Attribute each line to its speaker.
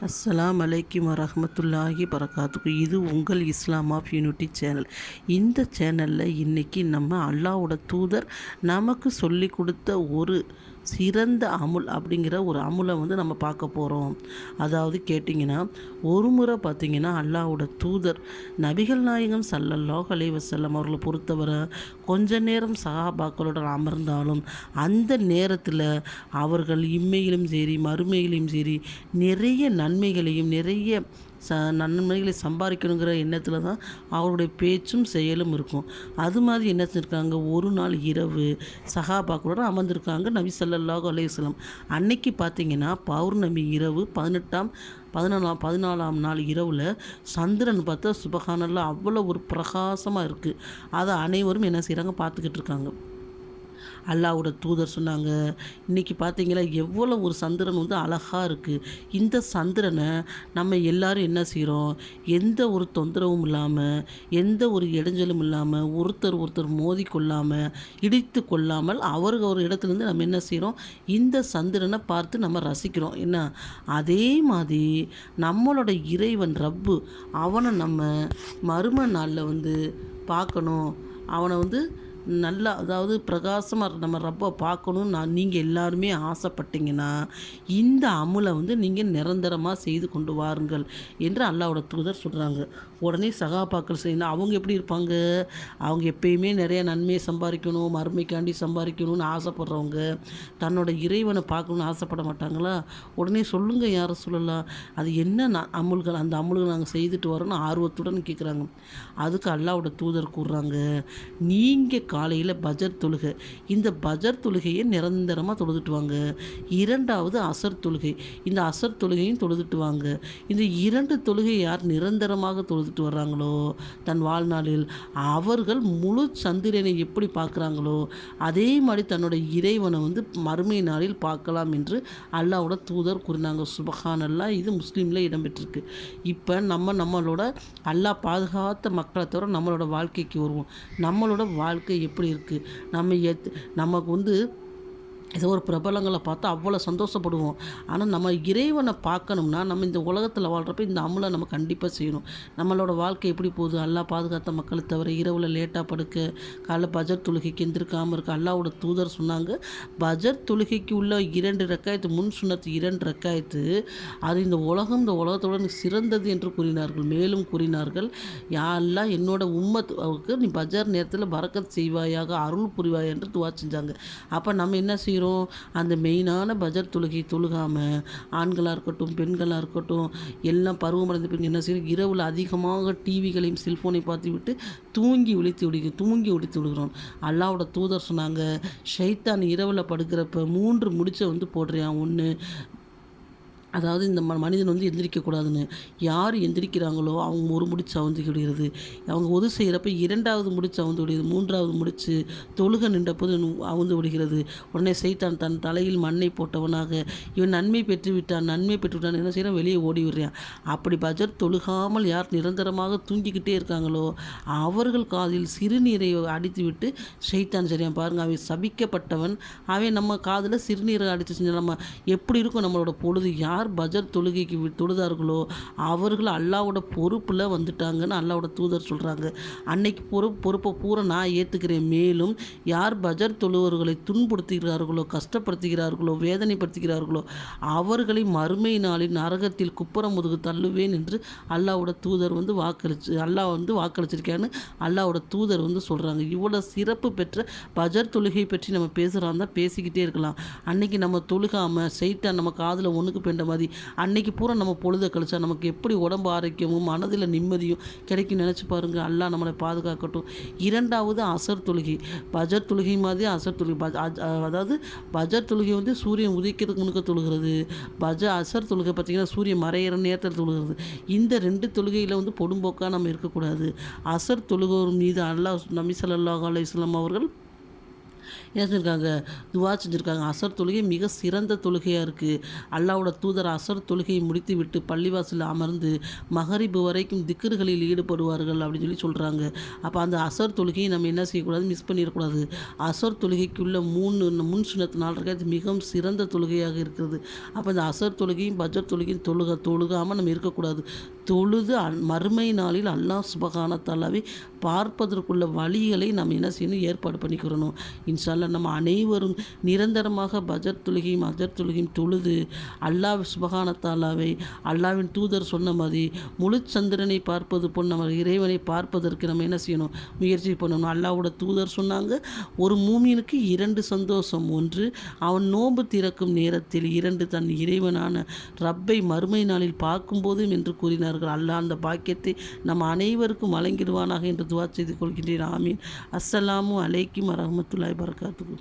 Speaker 1: அஸ்ஸலாம் அலைக்கும் வரஹ்மத்துல்லாஹி பரகாத்துக்கு. இது உங்கள் இஸ்லாம் ஆஃப் யூனிட்டி சேனல். இந்த சேனலில் இன்றைக்கி நம்ம அல்லாஹ்வோட தூதர் நமக்கு சொல்லி கொடுத்த ஒரு சிறந்த அமுல் அப்படிங்கிற ஒரு அமுலை நம்ம பார்க்க போகிறோம். அதாவது கேட்டிங்கன்னா, ஒரு முறை பார்த்திங்கன்னா அல்லாஹ்வோட தூதர் நபிகள் நாயகம் ஸல்லல்லாஹு அலைஹி வஸல்லம் அவர்களை பொறுத்தவரை கொஞ்ச நேரம் சஹாபாக்களுடன் அமர்ந்தாலும் அந்த நேரத்தில் அவர்கள் இம்மையிலும் சரி மறுமையிலும் சரி நிறைய நன்மைகளையும் நிறைய நன்மைகளை சம்பாதிக்கணுங்கிற எண்ணத்தில் தான் அவருடைய பேச்சும் செயலும் இருக்கும். அது மாதிரி என்ன செஞ்சுருக்காங்க, ஒரு நாள் இரவு சஹாபாக்களோடு அமர்ந்திருக்காங்க நபி ஸல்லல்லாஹு அலைஹி வஸல்லம். அன்னைக்கு பார்த்திங்கன்னா பௌர்ணமி இரவு 14ஆம் நாள் இரவில் சந்திரன் பார்த்தா சுபஹானல்லாஹ் அவ்வளோ ஒரு பிரகாசமாக இருக்குது. அதை அனைவரும் என்ன செய்கிறாங்க, பார்த்துக்கிட்டு இருக்காங்க. அல்லாஹ்வோட தூதர் சொன்னாங்க, இன்றைக்கி பார்த்தீங்களா எவ்வளோ ஒரு சந்திரன் அழகாக இருக்குது. இந்த சந்திரனை நம்ம எல்லோரும் என்ன செய்கிறோம், எந்த ஒரு தொந்தரவும் இல்லாமல் எந்த ஒரு இடைஞ்சலும் இல்லாமல் ஒருத்தர் மோதி கொள்ளாமல் இடித்து கொள்ளாமல் ஒரு இடத்துலேருந்து நம்ம என்ன செய்கிறோம், இந்த சந்திரனை பார்த்து நம்ம ரசிக்கிறோம். என்ன, அதே மாதிரி நம்மளோட இறைவன் ரப்பு அவனை நம்ம மறும நாளில் பார்க்கணும். அவனை நல்லா, அதாவது பிரகாசமாக நம்ம ரப்பை பார்க்கணுன்னு நீங்கள் எல்லாருமே ஆசைப்பட்டீங்கன்னா இந்த அமுலை நீங்கள் நிரந்தரமாக செய்து கொண்டு வாருங்கள் என்று அல்லாஹ்வோட தூதர் சொல்கிறாங்க. உடனே சகாபாக்கள் செய்யணும். அவங்க எப்படி இருப்பாங்க, அவங்க எப்பயுமே நிறைய நன்மையை சம்பாதிக்கணும், மறுமைக்காண்டி சம்பாதிக்கணும்னு ஆசைப்படுறவங்க தன்னோட இறைவனை பார்க்கணுன்னு ஆசைப்பட மாட்டாங்களா? உடனே சொல்லுங்கள் யாரை சொல்லலாம், அது என்ன அமுல்கள், அந்த அமுல்கள் நாங்கள் செய்துட்டு வரோன்னு ஆர்வத்துடன் கேட்குறாங்க. அதுக்கு அல்லாஹ்வோட தூதர் கூறுறாங்க, நீங்கள் காலையில் பஜர் தொழுகை, இந்த பஜர் தொழுகையை நிரந்தரமாக தொழுதுட்டு வாங்க. இரண்டாவது அசர் தொழுகை, இந்த அசர் தொழுகையும் தொழுதுட்டு வாங்க. இந்த 2 தொழுகை யார் நிரந்தரமாக தொழுதுட்டு வர்றாங்களோ தன் வாழ்நாளில் அவர்கள் முழு சந்திரனை எப்படி பார்க்குறாங்களோ அதே மாதிரி தன்னோட இறைவனை மறுமை நாளில் பார்க்கலாம் என்று அல்லாஹ்வோட தூதர் கூறினாங்க. சுபஹானல்லாஹ். இது முஸ்லீமில் இடம்பெற்றிருக்கு. இப்போ நம்மளோட அல்லாஹ் பாதுகாத்த மக்களை தவிர நம்மளோட வாழ்க்கைக்கு வருவோம். நம்மளோட வாழ்க்கை எப்படி இருக்குது, நமக்கு ஏதோ ஒரு பிரபலங்களை பார்த்தா அவ்வளோ சந்தோஷப்படுவோம். ஆனால் நம்ம இறைவனை பார்க்கணும்னா நம்ம இந்த உலகத்தில் வாழ்கிறப்ப இந்த அமுலை நம்ம கண்டிப்பாக செய்யணும். நம்மளோட வாழ்க்கை எப்படி போகுது, அல்லாஹ் பாதுகாத்த மக்களை தவிர இரவில் லேட்டாக படுக்க, காலைல பஜர் தொழுகைக்கு எந்திருக்காமல் இருக்க. அல்லாஹ்வோட தூதர் சொன்னாங்க, பஜர் தொழுகைக்கு உள்ள 2 ரக்காயத்து, முன் சுன்னத்து 2 ரக்காயத்து, அது இந்த உலகத்தோட சிறந்தது என்று கூறினார்கள். மேலும் கூறினார்கள், யா அல்லாஹ் என்னோட உம்மத்துக்கு நீ பஜர் நேரத்தில் பரக்கத் செய்வாயாக, அருள் புரிவாய் என்று துவா செஞ்சாங்க. அப்போ நம்ம என்ன செய்கிறோம், அந்த மெயினான பஜர் தொழுகை தொழுகாமல் ஆண்களாக இருக்கட்டும் பெண்களாக இருக்கட்டும் எல்லாம் பருவமடைந்த பெண்கள் என்ன செய்யணும், இரவில் அதிகமாக டிவிகளையும் செல்ஃபோனை பார்த்து விட்டு தூங்கி ஒழித்து விடுகிறோம். அல்லாஹ்வோட தூதர் சொன்னாங்க, ஷைத்தான் இரவில் படுக்கிறப்ப 3 முடிச்சை போடுறியான். ஒன்று, அதாவது இந்த மனிதன் எந்திரிக்கக்கூடாதுன்னு, யார் எந்திரிக்கிறாங்களோ அவங்க ஒரு முடிச்சு அவுந்து விடுகிறது, அவங்க ஒது செய்கிறப்ப 2வது முடிச்சு அவுந்து விடுகிறது, 3வது முடிச்சு தொழுக நின்றபோது அவுந்து விடுகிறது. உடனே சைத்தான் தன் தலையில் மண்ணை போட்டவனாக, இவன் நன்மை பெற்றுவிட்டான் என்ன செய்கிறான், வெளியே ஓடி விடுறான். அப்படி பஜர் தொழுகாமல் யார் நிரந்தரமாக தூங்கிக்கிட்டே இருக்காங்களோ அவர்கள் காதில் சிறுநீரை அடித்து விட்டு சைத்தான், சரியா பாருங்கள், அவன் சபிக்கப்பட்டவன், அவன் நம்ம காதில் சிறுநீரை அடித்து செஞ்சால் நம்ம எப்படி இருக்கும் நம்மளோட பொழுது. யார் பஜர் தொழுகைக்கு தொழுதார்களோ அவர்கள் அல்லாஹ்வோட பொறுப்பில் வந்துட்டாங்கன்னு அல்லாஹ்வோட தூதர் சொல்கிறாங்க. அன்னைக்கு பொறுப்பை பூரா நான் ஏற்றுக்கிறேன். மேலும் யார் பஜர் தொழுவர்களை துன்புறுத்துகிறார்களோ, கஷ்டப்படுத்துகிறார்களோ, வேதனைப்படுத்துகிறார்களோ அவர்களை மறுமை நாளில் நரகத்தில் குப்புற முதுகு தள்ளுவேன் என்று அல்லாஹ்வோட தூதர் வாக்களிச்சிருக்கேன்னு அல்லாஹ்வோட தூதர் சொல்கிறாங்க. இவ்வளோ சிறப்பு பெற்ற பஜர் தொழுகை பற்றி நம்ம பேசுகிறாந்தா பேசிக்கிட்டே இருக்கலாம். அன்னைக்கு நம்ம தொழுகாமல் சைத்தான் நம்ம காதில் ஒன்றுக்கு பெண்ட மாதிரி அன்னைக்கு பூரா நம்ம பொழுதை கழிச்சா நமக்கு எப்படி உடம்பு ஆரோக்கியமும் மனதில் நிம்மதியும் கிடைக்கும் நினச்சி பாருங்கள். அல்லாஹ் நம்மளை பாதுகாக்கட்டும். 2வது அசர் தொழுகை, பஜர் தொழுகை மாதிரி அசர் தொழுகை. அதாவது பஜர் தொழுகை சூரியன் உதிக்கிறதுக்கு முன்னுக்க தொழுகிறது. அசர் தொழுகை பார்த்திங்கன்னா சூரியன் மறையிற நேரத்தில் தொழுகிறது. இந்த 2 தொழுகையில் பொடும்போக்காக நம்ம இருக்கக்கூடாது. அசர் தொழுகோர் மீது அல்லாஹ் நபி ஸல்லல்லாஹு அலைஹி வஸல்லம் அவர்கள் என்ன செஞ்சுருக்காங்க, துவா செஞ்சுருக்காங்க. அசர் தொழுகை மிக சிறந்த தொழுகையாக இருக்குது. அல்லாஹ்வோட தூதர் அசர் தொழுகையை முடித்துவிட்டு பள்ளிவாசலில் அமர்ந்து மகரிபு வரைக்கும் திக்ருகளில் ஈடுபடுவார்கள் அப்படின்னு சொல்கிறாங்க. அப்போ அந்த அசர் தொழுகையை நம்ம என்ன செய்யக்கூடாது, மிஸ் பண்ணிடக்கூடாது. அசர் தொழுகைக்குள்ள 3 முன் சுன்னத் 4 ரக்காத் மிகவும் சிறந்த தொழுகையாக இருக்கிறது. அப்போ இந்த அசர் தொழுகையும் பஜர் தொழுகையும் தொழுகாமல் நம்ம இருக்கக்கூடாது. தொழுது மறுமை நாளில் அல்லாஹ் சுப்ஹானஹு தஆலாவை பார்ப்பதற்குள்ள வழிகளை நம்ம என்ன செய்யணும், ஏற்பாடு பண்ணிக்கிறணும். இன்ஷா அல்லாஹ் நம்ம அனைவரும் நிரந்தரமாக பஜர் தொழுகையும் அஜர் தொழுகையும் தொழுது அல்லாஹ் சுப்ஹானஹு தஆலாவை அல்லாஹ்வின் தூதர் சொன்ன மாதிரி முழு சந்திரனை பார்ப்பது போல் நம்ம இறைவனை பார்ப்பதற்கு நம்ம என்ன செய்யணும், முயற்சி பண்ணணும். அல்லாஹ்வோட தூதர் சொன்னாங்க, ஒரு மூமினுக்கு 2 சந்தோஷம். ஒன்று, அவன் நோன்பு திறக்கும் நேரத்தில். 2, தன் இறைவனான ரப்பை மறுமை நாளில் பார்க்கும்போதும் என்று கூறினார்கள். அல்லாஹ் அந்த பாக்கியத்தை நம்ம அனைவருக்கும் வழங்கிடுவானாக என்று துவா செய்து கொள்கின்றேன். ஆமீன். அஸ்ஸலாமு அலைக்கும் வரஹ்மத்துல்லாஹி வபரகாத்துஹு.